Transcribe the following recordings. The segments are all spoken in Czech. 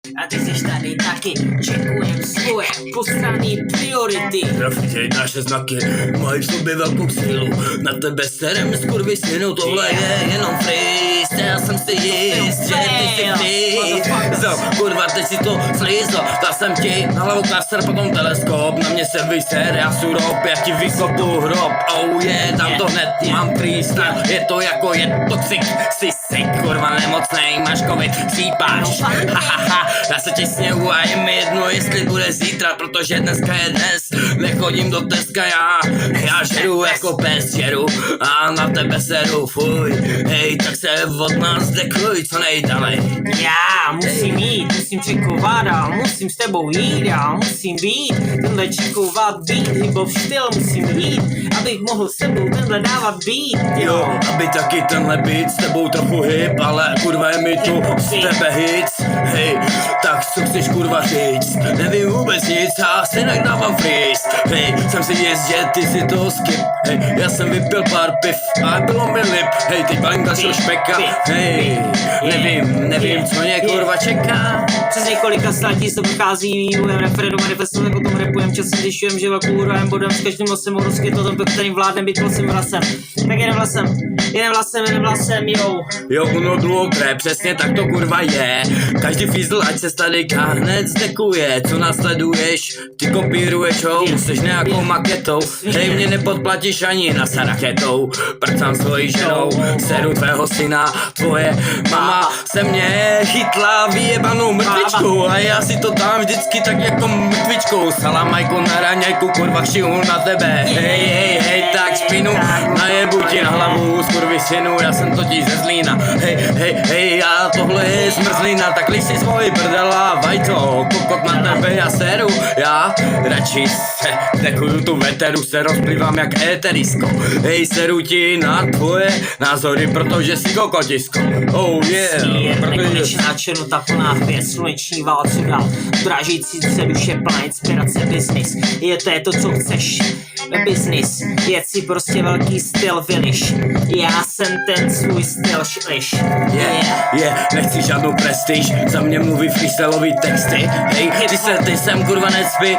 A ty jsi tady taky, čekujem svoje postranní priority. Trafíte naše znaky, mají v sobě velkou sílu. Na tebe serem skurvisynu, tohle je jenom freeze. Já jsem si jist, že ty si freeze. Kurva, teď si to slízo, dal jsem ti na hlavu klaster, potom teleskop. Na mě se vyser, já surob, já ti vykopu hrob. Oh yeah, tam to hned mám freestyle. Je to jako je toxic, jsi sick, kurva nemocnej, máš covid, sípáš. Hahaha, já se těsněju a je mi jedno, jestli bude zítra, protože dneska je dnes. Nechodím do Teska, já žeru jako pes, žeru a na tebe seru, fuj. Hej, tak se od nás dekuj, co nejdalej. Já musím jít, musím čekovat a musím s tebou jít, já musím být tenhle čekovat beat, hip-hop styl musím jít, abych mohl s tebou tenhle dávat beat, Jo, aby taky tenhle beat s tebou trochu hip, ale kurva je mi tu z tebe hits. Hej, tak co chceš kurva říct? Nevím vůbec nic, já si nedávám freeze. Hej, jsem si jist, že ty si to skip. Hej, já jsem vypil pár piv a bylo mi lip. Hej, teď balím dalšího špeka. Hej, nevím, co mě kurva čeká. Přes několika státí se prochází vývojem referendum, manifestujeme, potom rapujeme, časem zjišťujeme, že velkou úroveň bodem s každým nosem rozkyt o tom, po kterým vládnem být vlastním vlasem. Tak jeden vlasem, jo. Jo, uno druhou kré, přesně tak to kurva je. Každý fízl, ať se tady hned zdekuje. Co následuješ, ty kopíruješ, jsi nějakou maketou. Hej, mě nepodplatíš ani na raketou. Prcám svojí ženou, seru tvého syna. Tvoje mama se mě chytla vyjebanou mrtvičkou a já si to dám vždycky tak jako mrtvičkou. Salamajku na raňajku, kurva šiju na tebe. Hej, tak špinu, najebu ti na hlavu, skurvisynu, já jsem totiž ze Zlína. Hej, a tohle je zmrzlina, tak liš si svoji prdela, vajco, kokot na tebe, já seru, já radši se dekuju tu veteru, se rozplývám jak éterisko. Hej, seru ti na tvoje názory, protože jsi kokotisko. Oh yeah, Nekonečná černota plná hvězd, sluneční válcu dál, drážící se duše plná inspirace, business, je to co chceš, business, je si prostě velký styl finish, já jsem ten svůj styl šliš. Nechci žádnou prestiž, za mě mluví freestylový texty. Hej, ty sem kurva nespí,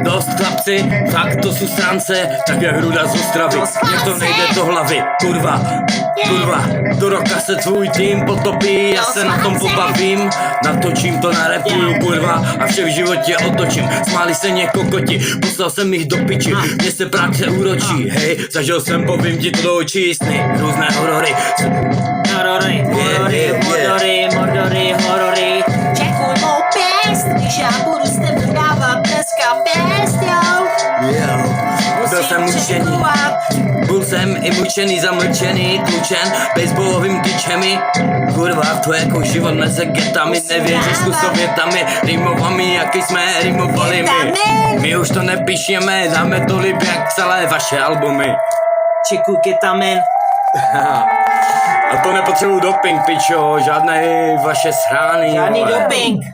dost chlapci, fakt to jsou strance, tak jak hruda z Ostravy, mě to nejde do hlavy, kurva, do roka se tvůj tým potopí, já se na tom pobavím, natočím to, narepuju kurva a vše v životě otočím, smáli se mě kokoti, poslal jsem jich do piči, mě se práce úročí, hej, zažil jsem, povím ti to do očí, sny, různé horory. Mordory, čekuj mou pěst, když já budu s tebou dávat dneska pěst, jo. Byl jsem mučený, byl jsem i mučený, zamlčený, tlučen baseballovým tyčemi. Kurva, to jako život mezi getami, nevěříš kusovětami, rimovami, jaký jsme rimovali my. My už to nepíšeme, dáme to líp jak celé vaše albumy. Čekuj ketamin. A to nepotřebuju doping, pičo, žádné vaše schrány. Žádný doping.